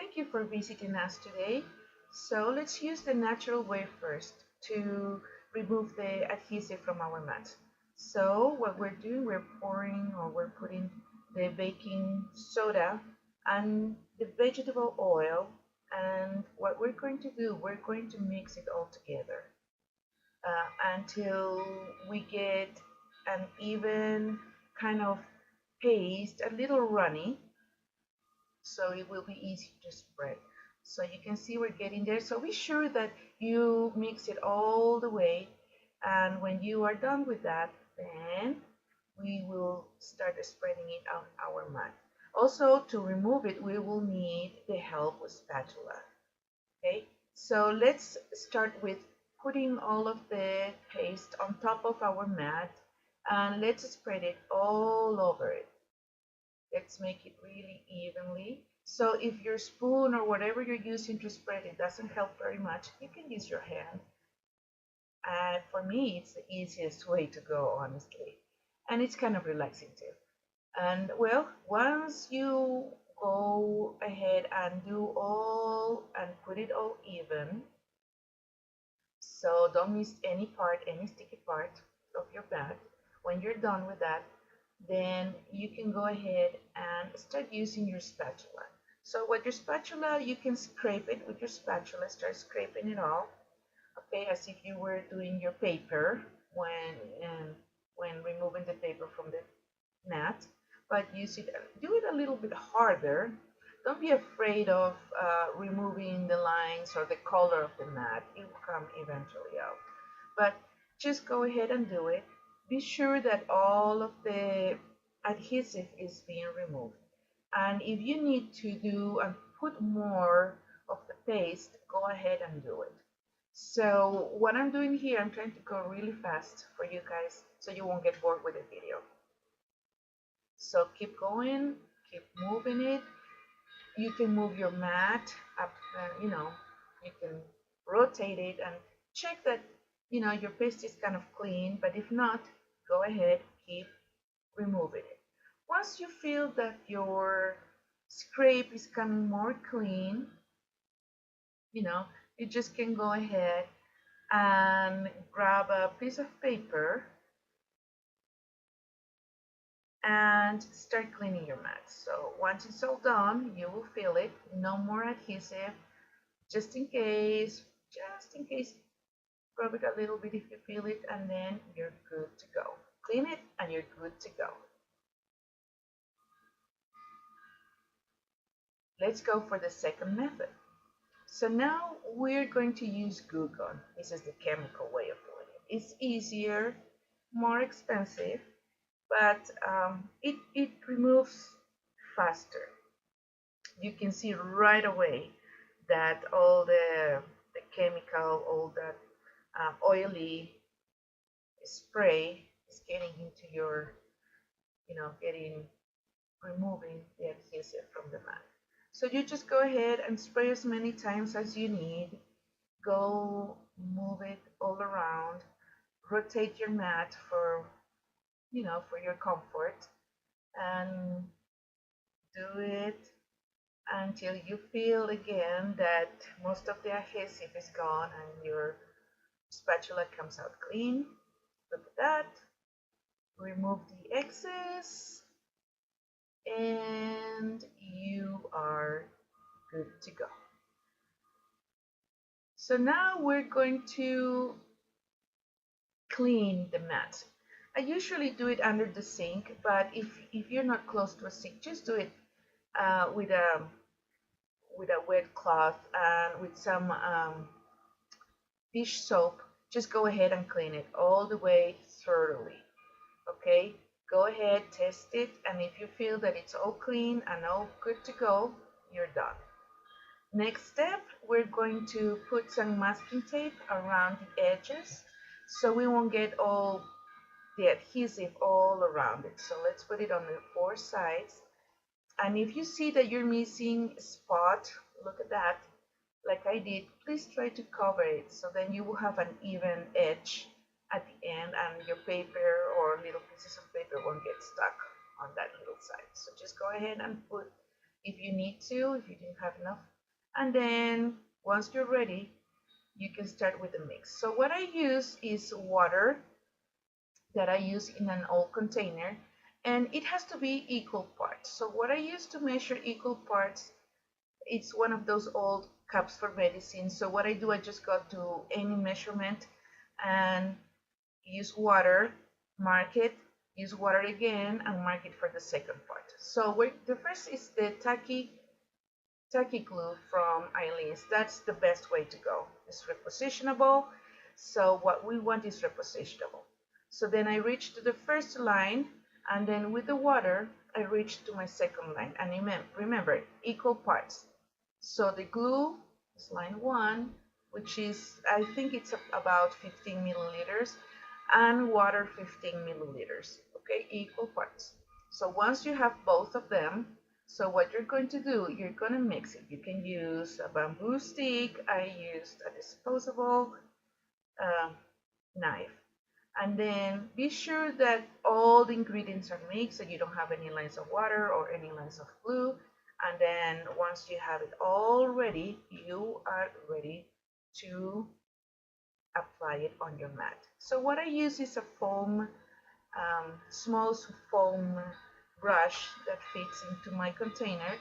Thank you for visiting us today. So let's use the natural way first to remove the adhesive from our mat. So what we're doing, we're pouring or we're putting the baking soda and the vegetable oil, and what we're going to do, we're going to mix it all together until we get an even kind of paste, a little runny, so it will be easy to spread. So you can see we're getting there. So be sure that you mix it all the way, and when you are done with that, then we will start spreading it on our mat. Also, to remove it, we will need the help with spatula. Okay, so let's start with putting all of the paste on top of our mat, and let's spread it all over it. Let's make it really evenly. So if your spoon or whatever you're using to spread it doesn't help very much, you can use your hand. And for me, it's the easiest way to go, honestly. And it's kind of relaxing too. And well, once you go ahead and do all and put it all even, so don't miss any part, any sticky part of your bag. When you're done with that, then you can go ahead and start using your spatula. So with your spatula, you can scrape it with your spatula, start scraping it all, okay, as if you were doing your paper when when removing the paper from the mat. But do it a little bit harder. Don't be afraid of removing the lines or the color of the mat. It will come eventually out. But just go ahead and do it. Be sure that all of the adhesive is being removed. And if you need to do and put more of the paste, go ahead and do it. So what I'm doing here, I'm trying to go really fast for you guys so you won't get bored with the video. So keep going, keep moving it. You can move your mat up, you can rotate it and check that, your paste is kind of clean, but if not, go ahead, keep removing it. Once you feel that your scrape is coming more clean, you just can go ahead and grab a piece of paper and start cleaning your mat. So once it's all done, you will feel it. No more adhesive, just in case, rub it a little bit if you feel it, and then you're good to go. Clean it and you're good to go. Let's go for the second method. So now we're going to use glue gun. This is the chemical way of doing it. It's easier, more expensive, but it removes faster. You can see right away that all the chemical, all that oily spray is getting into your, removing the adhesive from the mat. So you just go ahead and spray as many times as you need. Go move it all around. Rotate your mat for your comfort, and do it until you feel again that most of the adhesive is gone and your spatula comes out clean. Look at that. Remove the excess and you are good to go. So now we're going to clean the mat. I usually do it under the sink, but if you're not close to a sink, just do it with a wet cloth and with some dish soap. Just go ahead and clean it all the way thoroughly. Okay, go ahead, test it, and if you feel that it's all clean and all good to go, you're done. Next step, we're going to put some masking tape around the edges so we won't get all the adhesive all around it. So let's put it on the four sides. And if you see that you're missing a spot, look at that, like I did, please try to cover it so then you will have an even edge at the end and your paper or little pieces of paper won't get stuck on that little side. So just go ahead and put, if you need to, if you didn't have enough And then once you're ready, you can start with the mix. So what I use is water that I use in an old container, and it has to be equal parts. So what I use to measure equal parts, it's one of those old cups for medicine. So what I do, I just go to any measurement and use water, mark it, use water again, and mark it for the second part. So the first is the tacky glue from Eileen's. That's the best way to go. It's repositionable. So what we want is repositionable. So then I reach to the first line, and then with the water, I reach to my second line. And remember, equal parts. So the glue is line 1, which is, I think it's about 15 milliliters, and water 15 milliliters. Okay, equal parts. So once you have both of them, so what you're going to do, you're going to mix it. You can use a bamboo stick. I used a disposable uh, knife. And then be sure that all the ingredients are mixed, so you don't have any lines of water or any lines of glue. And then once you have it all ready, you are ready to apply it on your mat. So what I use is a small foam brush that fits into my container.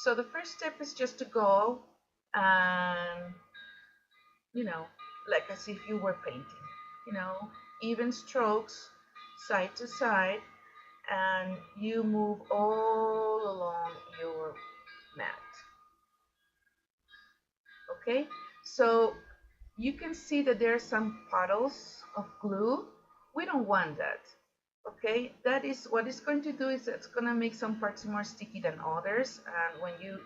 So the first step is just to go and, you know, like as if you were painting, you know, even strokes side to side, and you move all along your mat. Okay, so you can see that there are some puddles of glue. We don't want that. Okay, that is what it's going to do, is it's going to make some parts more sticky than others, and when you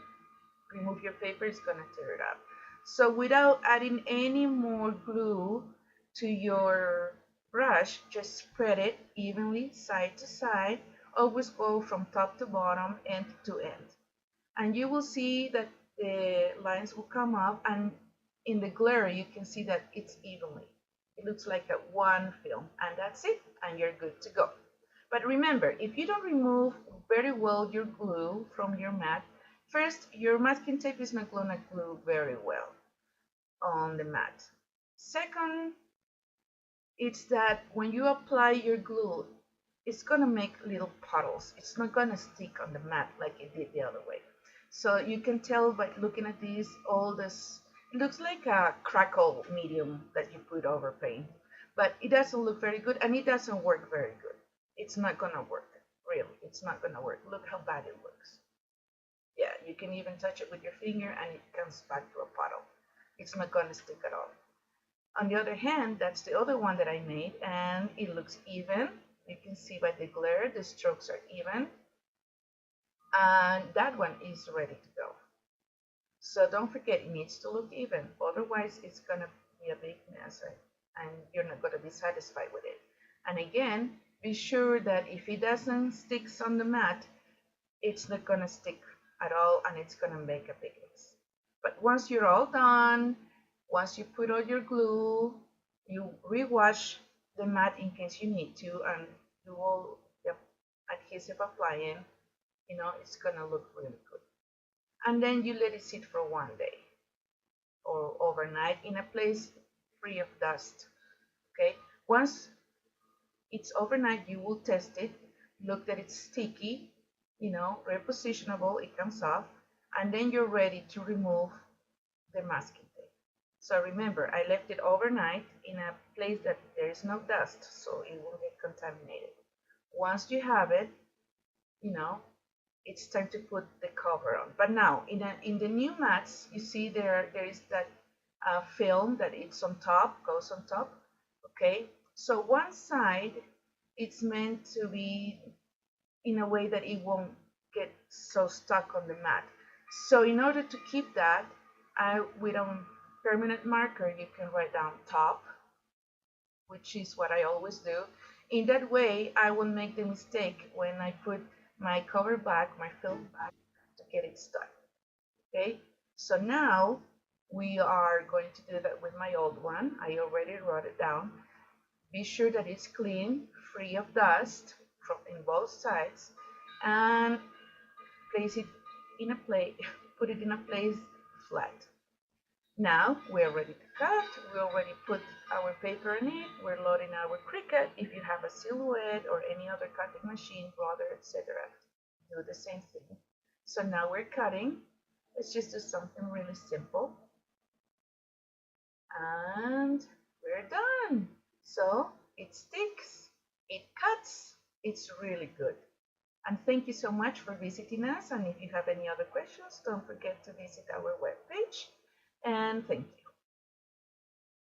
remove your paper, it's going to tear it up. So without adding any more glue to your brush, just spread it evenly side to side. Always go from top to bottom, end to end, and you will see that the lines will come up, and in the glare you can see that it's evenly. It looks like a one film, and that's it, and you're good to go. But remember, if you don't remove very well your glue from your mat, first, your masking tape is not going to glue very well on the mat. Second, it's that when you apply your glue, it's going to make little puddles. It's not going to stick on the mat like it did the other way. So you can tell by looking at this, all this, it looks like a crackle medium that you put over paint, but it doesn't look very good, and it doesn't work very good. It's not going to work, really. It's not going to work. Look how bad it looks. Yeah, you can even touch it with your finger and it comes back to a puddle. It's not going to stick at all. On the other hand, that's the other one that I made, and it looks even. You can see by the glare, the strokes are even, and that one is ready to go. So don't forget, it needs to look even, otherwise it's going to be a big mess, right? And you're not going to be satisfied with it. And again, be sure that if it doesn't stick on the mat, it's not going to stick at all, and it's going to make a big mess. But once you're all done, once you put all your glue, you rewash the mat in case you need to, and do all the adhesive applying. You know, it's going to look really good. And then you let it sit for one day or overnight in a place free of dust. Okay, once it's overnight, you will test it, look that it's sticky, you know, repositionable, it comes off, and then you're ready to remove the masking tape. So remember, I left it overnight in a place that there is no dust, so it won't get contaminated. Once you have it, you know, it's time to put the cover on. But now, in the new mats, you see there is that film that it's on top, goes on top. Okay, so one side, it's meant to be in a way that it won't get so stuck on the mat. So in order to keep that, with a permanent marker, you can write down top, which is what I always do. In that way, I won't make the mistake when I put my cover back, my film back, to get it stuck. Okay, so now we are going to do that with my old one. I already wrote it down. Be sure that it's clean, free of dust from in both sides, and place it in a plate put it in a place flat. Now we're ready to cut. We already put our paper in it. We're loading our Cricut. If you have a Silhouette or any other cutting machine, Brother, etc., do the same thing. So now we're cutting. Let's just do something really simple. And we're done. So it sticks, it cuts, it's really good. And thank you so much for visiting us. And if you have any other questions, don't forget to visit our webpage. And thank you.